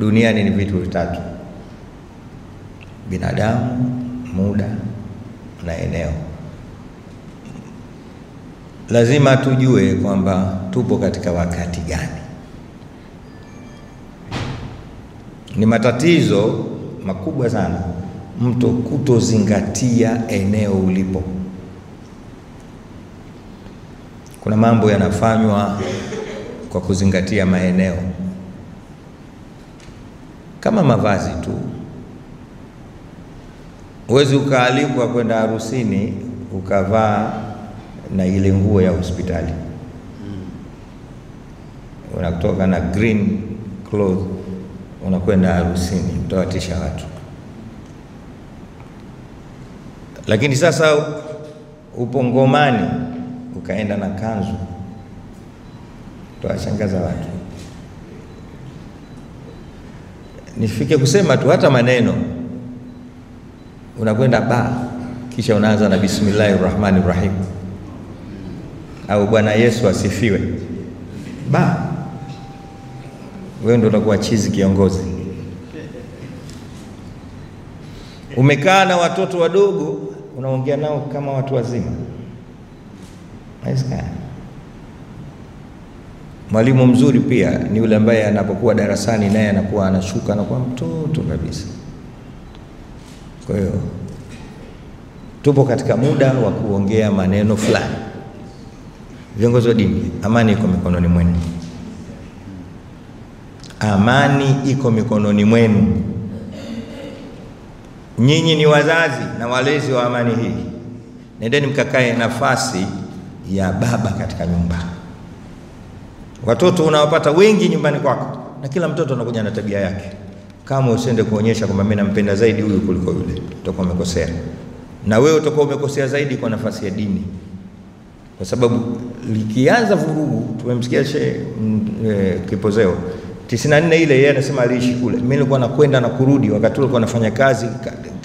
duniani ni vitu vitatu: binadamu, muda na eneo. Lazima tujue kwamba tupo katika wakati gani. Ni matatizo makubwa sana mtu kutozingatia eneo ulipo. Kuna mambo yanafanywa kwa kuzingatia maeneo, kama mavazi tu. Huwezi ukaalikwa kwenda harusini ukavaa na ile nguo ya hospitali. Unatoka na green cloth unakwenda harusini, utawatisha watu. Lakini sasa upo ngomani ukaenda na kanzu, utawashangaza watu. Nifike kusema tu hata maneno, unakwenda ba kisha unaanza na bismillahirrahmanirrahim au Bwana Yesu asifiwe, ba wewe ndio utakuwa chizi kiongozi. Umekaa na watoto wadogo unaongea nao kama watu wazima. Maisha. Mwalimu mzuri pia ni yule ambaye anapokuwa darasani naye anakuwa anashuka na kuwa mtoto kabisa. Kwa hiyo tupo katika muda wa kuongea maneno fulani. Viongozi wa dini, amani iko mikononi mwenu. Amani iko mikononi mwenu. Nyinyi ni wazazi na walezi wa amani hii. Nendeni mkakae nafasi ya baba katika nyumba. Watoto unawapata wengi nyumbani kwako, na kila mtoto anakuja na tabia yake. Kama usiende kuonyesha kwamba mimi nampenda zaidi huyu kuliko yule, utakuwa umekosea. Na wewe utakuwa umekosea zaidi kwa nafasi ya dini. Kwa sababu likianza vurugu, tumemsikia Kipozeo 94 ile, yeye anasema aliishi kule. Mimi nilikuwa nakwenda na kurudi wakati ule nilikuwa nafanya kazi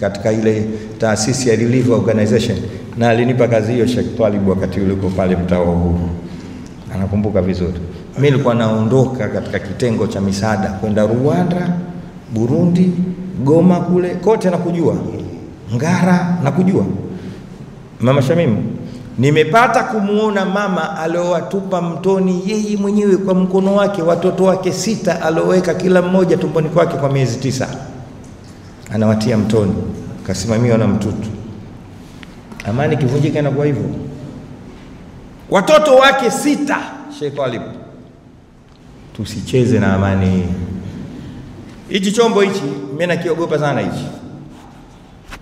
katika ile taasisi ya Relief Organization, na alinipa kazi hiyo Sheikh Twalib wakati ule uko pale mtaa wa Uhuru. Anakumbuka vizuri. Mimi nilikuwa naondoka katika kitengo cha misaada kwenda Rwanda, Burundi, Goma kule kote nakujua. Ngara nakujua. Mama Shamim, nimepata kumuona mama aliowatupa mtoni yeye mwenyewe kwa mkono wake watoto wake 6 alioweka kila mmoja tumboni kwake kwa miezi 9. Anawatia mtoni, kasimamiwa na mtutu. Amani kivunjika na kwa hivyo. Watoto wake 6, Sheikh Talib. Tusicheze na amani. Hichi chombo hichi mimi nakiogopa sana hichi.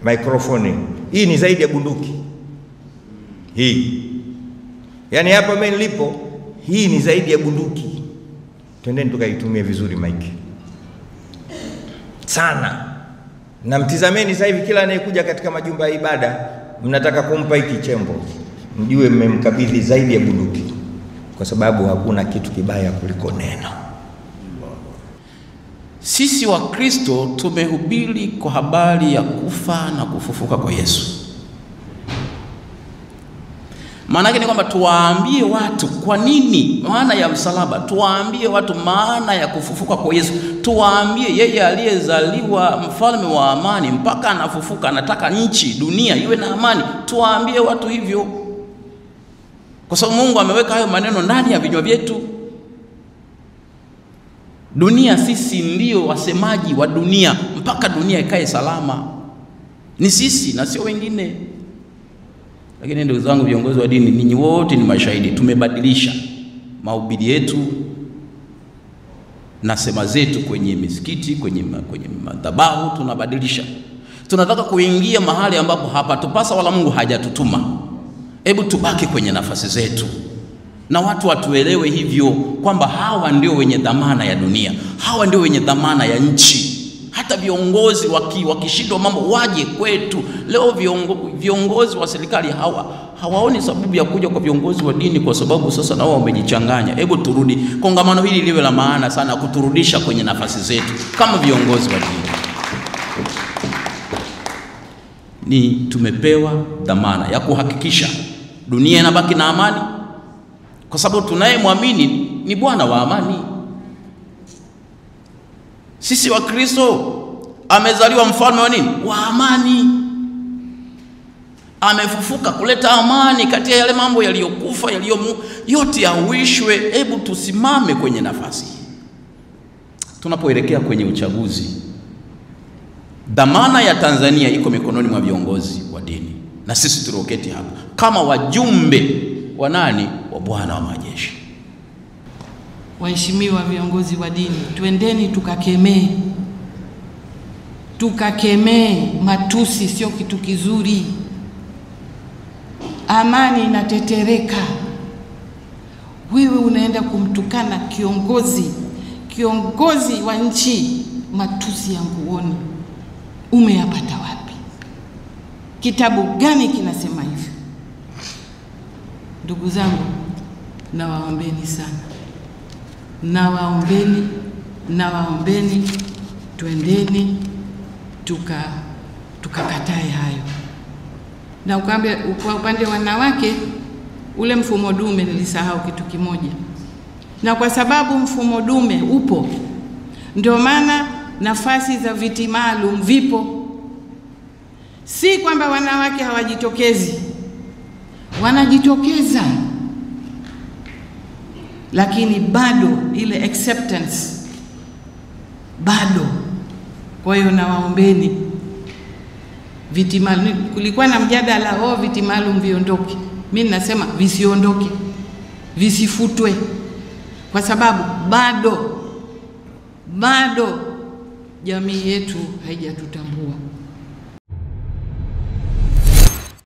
Mikrofoni. Hii ni zaidi ya bunduki. Hii. Yaani hapa mimi nilipo, hii ni zaidi ya bunduki. Twendeni tukaitumie vizuri mic. Sana. Na mtizameni sasa hivi kila anayekuja katika majumba ya ibada, mnataka kumpa hiki chombo. Mjue mmemkabidhi zaidi ya bunduki. Kwa sababu hakuna kitu kibaya kuliko neno. Sisi wa Kristo tumehubiri kwa habari ya kufa na kufufuka kwa Yesu. Maana yake ni kwamba tuwaambie watu kwa nini maana ya msalaba, tuwaambie watu maana ya kufufuka kwa Yesu, tuwaambie yeye aliyezaliwa mfalme wa amani mpaka anafufuka anataka nchi dunia iwe na amani. Tuwaambie watu hivyo, kwa sababu Mungu ameweka hayo maneno ndani ya vinywa vyetu. Dunia, sisi ndio wasemaji wa dunia mpaka dunia ikae salama. Ni sisi na sio wengine. Lakini ndugu zangu viongozi wa dini, ninyi wote ni mashahidi, tumebadilisha mahubiri yetu na sema zetu kwenye misikiti, kwenye madhabahu tunabadilisha. Tunataka kuingia mahali ambapo hapatupasa wala Mungu hajatutuma. Hebu tubaki kwenye nafasi zetu. Na watu watuelewe hivyo kwamba hawa ndio wenye dhamana ya dunia. Hawa ndio wenye dhamana ya nchi. Hata viongozi wakishindwa mambo waje kwetu. Leo viongozi wa serikali hawaoni sababu ya kuja kwa viongozi wa dini, kwa sababu sasa nao wamejichanganya. Hebu turudi. Kongamano hili liwe la maana sana kuturudisha kwenye nafasi zetu kama viongozi wa dini. Ni tumepewa dhamana ya kuhakikisha dunia inabaki na amani, kwa sababu tunayemwamini ni Bwana wa amani. Sisi wa Kristo amezaliwa mfalme wa nini? Wa amani. Amefufuka kuleta amani kati ya yale mambo yaliyokufa, yote yahuishwe. Hebu tusimame kwenye nafasi. Tunapoelekea kwenye uchaguzi, dhamana ya Tanzania iko mikononi mwa viongozi wa dini, na sisi turoketi hapa kama wajumbe wa nani? Wa Bwana wa majeshi. Waheshimiwa viongozi wa dini, twendeni tukakemee matusi, sio kitu kizuri. Amani inatetereka. Wewe unaenda kumtukana kiongozi wa nchi, matusi ya nguoni. Umeyapata wapi? Kitabu gani kinasema hivyo? Ndugu zangu, nawaombeni sana, nawaombeni twendeni tukakatae hayo. Na kwa upande wanawake, ule mfumo dume, nilisahau kitu kimoja. Na kwa sababu mfumo dume upo, ndio maana nafasi za viti maalum vipo. Si kwamba wanawake hawajitokezi, wanajitokeza, lakini bado ile acceptance bado. Kwa hiyo nawaombeni viti maalum. Kulikuwa na mjadala viti maalum viondoke. Mimi nasema visiondoke, visifutwe, kwa sababu bado jamii yetu haijatutambua.